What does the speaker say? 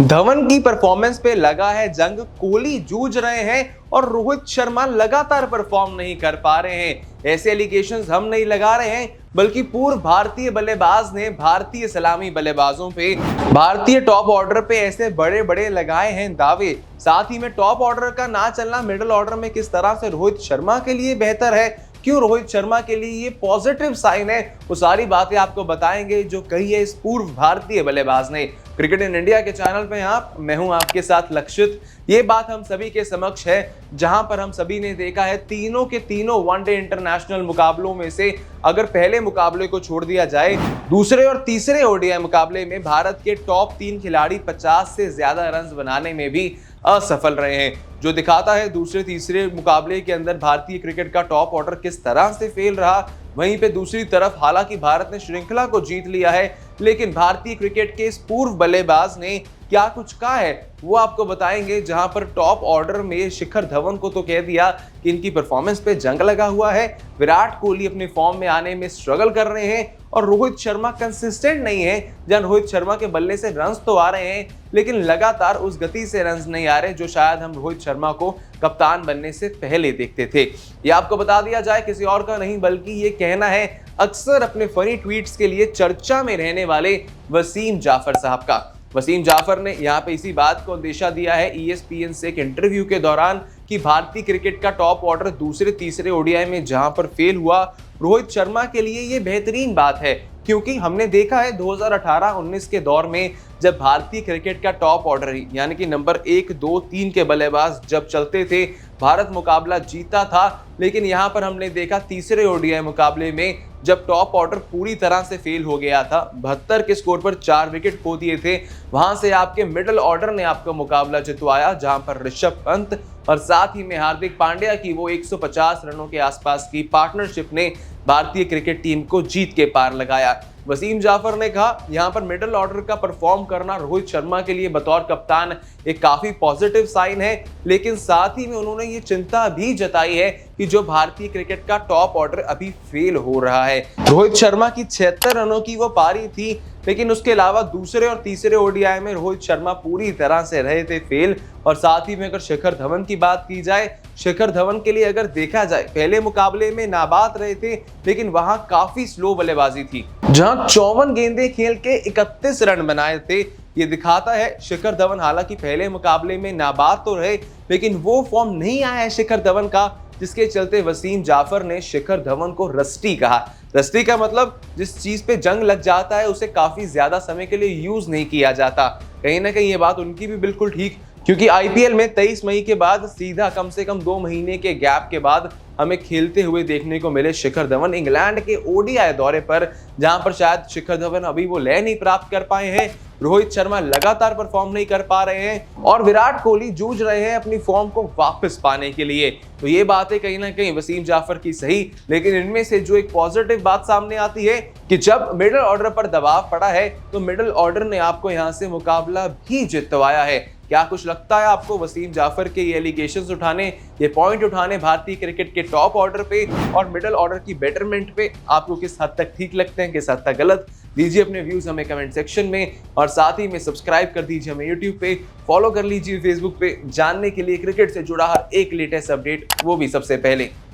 धवन की परफॉर्मेंस पे लगा है जंग, कोहली जूझ रहे हैं और रोहित शर्मा लगातार परफॉर्म नहीं कर पा रहे हैं। ऐसे एलिगेशंस हम नहीं लगा रहे हैं, बल्कि पूर्व भारतीय बल्लेबाज ने भारतीय सलामी बल्लेबाजों पे, भारतीय टॉप ऑर्डर पे ऐसे बड़े बड़े लगाए हैं दावे। साथ ही में टॉप ऑर्डर का ना चलना मिडिल ऑर्डर में किस तरह से रोहित शर्मा के लिए बेहतर है, क्यों रोहित शर्मा के लिए ये पॉजिटिव साइन है, वो सारी बातें आपको बताएंगे जो कही है इस पूर्व भारतीय बल्लेबाज ने। क्रिकेट इन इंडिया के चैनल पे मैं हूं आपके साथ लक्षित। ये बात हम सभी के समक्ष है, जहां पर हम सभी ने देखा है तीनों के तीनों वनडे इंटरनेशनल मुकाबलों में से अगर पहले मुकाबले को छोड़ दिया जाए, दूसरे और तीसरे ओडीआई मुकाबले में भारत के टॉप 3 खिलाड़ी 50 से ज्यादा रन बनाने में भी असफल रहे हैं, जो दिखाता है दूसरे तीसरे मुकाबले के अंदर भारतीय क्रिकेट का टॉप ऑर्डर किस तरह से फेल रहा। वहीं पे दूसरी तरफ हालांकि भारत ने श्रृंखला को जीत लिया है, लेकिन भारतीय क्रिकेट के इस पूर्व बल्लेबाज ने क्या कुछ कहा है वो आपको बताएंगे। जहां पर टॉप ऑर्डर में शिखर धवन को तो कह दिया कि इनकी परफॉर्मेंस पे जंग लगा हुआ है, विराट कोहली अपने फॉर्म में आने में स्ट्रगल कर रहे हैं और रोहित शर्मा कंसिस्टेंट नहीं है। जहां रोहित शर्मा के बल्ले से रन्स तो आ रहे हैं, लेकिन लगातार उस गति से रन्स नहीं आ रहे जो शायद हम रोहित शर्मा को कप्तान बनने से पहले देखते थे। ये आपको बता दिया जाए किसी और का नहीं, बल्कि ये कहना है अक्सर अपने फनी ट्वीट्स के लिए चर्चा में रहने वाले वसीम जाफर साहब का। वसीम जाफर ने यहाँ पे इसी बात को अंदेशा दिया है ESPN से एक इंटरव्यू के दौरान कि भारतीय क्रिकेट का टॉप ऑर्डर दूसरे तीसरे ओडीआई में जहां पर फेल हुआ, रोहित शर्मा के लिए ये बेहतरीन बात है, क्योंकि हमने देखा है 2018-19 के दौर में जब भारतीय क्रिकेट का टॉप ऑर्डर यानी कि नंबर 1, 2, 3 के बल्लेबाज जब चलते थे, भारत मुकाबला जीता था। लेकिन यहाँ पर हमने देखा तीसरे ओडीआई मुकाबले में जब टॉप ऑर्डर पूरी तरह से फेल हो गया था, 72 के स्कोर पर 4 विकेट खो दिए थे, वहां से आपके मिडिल ऑर्डर ने आपका मुकाबला जितवाया, जहां पर ऋषभ पंत और साथ ही में हार्दिक पांड्या की वो 150 रनों के आसपास की पार्टनरशिप ने भारतीय क्रिकेट टीम को जीत के पार लगाया। वसीम जाफर ने कहा यहां पर मिडिल ऑर्डर का परफॉर्म करना रोहित शर्मा के लिए बतौर कप्तान एक काफी पॉजिटिव साइन है, लेकिन साथ ही में उन्होंने ये चिंता भी जताई है कि जो भारतीय क्रिकेट का टॉप ऑर्डर अभी फेल हो रहा है। रोहित शर्मा की 76 रनों की वो पारी थी, लेकिन उसके अलावा दूसरे और तीसरे ओडीआई में रोहित शर्मा पूरी तरह से रहे थे फेल। और साथ ही में अगर शिखर धवन की बात की जाए, शिखर धवन के लिए अगर देखा जाए पहले मुकाबले में नाबाद रहे थे, लेकिन वहां काफी स्लो बल्लेबाजी थी, जहां 54 गेंदें खेल के 31 रन बनाए थे। ये दिखाता है शिखर धवन हालांकि पहले मुकाबले में नाबाद तो रहे, लेकिन वो फॉर्म नहीं आया है शिखर धवन का, जिसके चलते वसीम जाफर ने शिखर धवन को रस्टी कहा। रस्टी का मतलब जिस चीज पे जंग लग जाता है उसे काफी ज्यादा समय के लिए यूज नहीं किया जाता। कहीं ना कहीं ये बात उनकी भी बिल्कुल ठीक, क्योंकि आईपीएल में 23 मई के बाद सीधा कम से कम 2 महीने के गैप के बाद हमें खेलते हुए देखने को मिले शिखर धवन इंग्लैंड के ओडीआई दौरे पर, जहां पर शायद शिखर धवन अभी वो लय नहीं प्राप्त कर पाए हैं, रोहित शर्मा लगातार परफॉर्म नहीं कर पा रहे हैं और विराट कोहली जूझ रहे हैं अपनी फॉर्म को वापस पाने के लिए। तो ये बातें कहीं ना कहीं वसीम जाफर की सही, लेकिन इनमें से जो एक पॉजिटिव बात सामने आती है कि जब मिडिल ऑर्डर पर दबाव पड़ा है तो मिडिल ऑर्डर ने आपको यहां से मुकाबला भी जितवाया है। क्या कुछ लगता है आपको वसीम जाफर के ये एलिगेशंस उठाने, ये पॉइंट उठाने भारतीय क्रिकेट के टॉप ऑर्डर पे और मिडिल ऑर्डर की बेटरमेंट पे आपको किस हद तक ठीक लगते हैं, किस हद तक गलत? दीजिए अपने व्यूज हमें कमेंट सेक्शन में, और साथ ही में सब्सक्राइब कर दीजिए हमें यूट्यूब पे, फॉलो कर लीजिए फेसबुक पे, जानने के लिए क्रिकेट से जुड़ा हर एक लेटेस्ट अपडेट, वो भी सबसे पहले।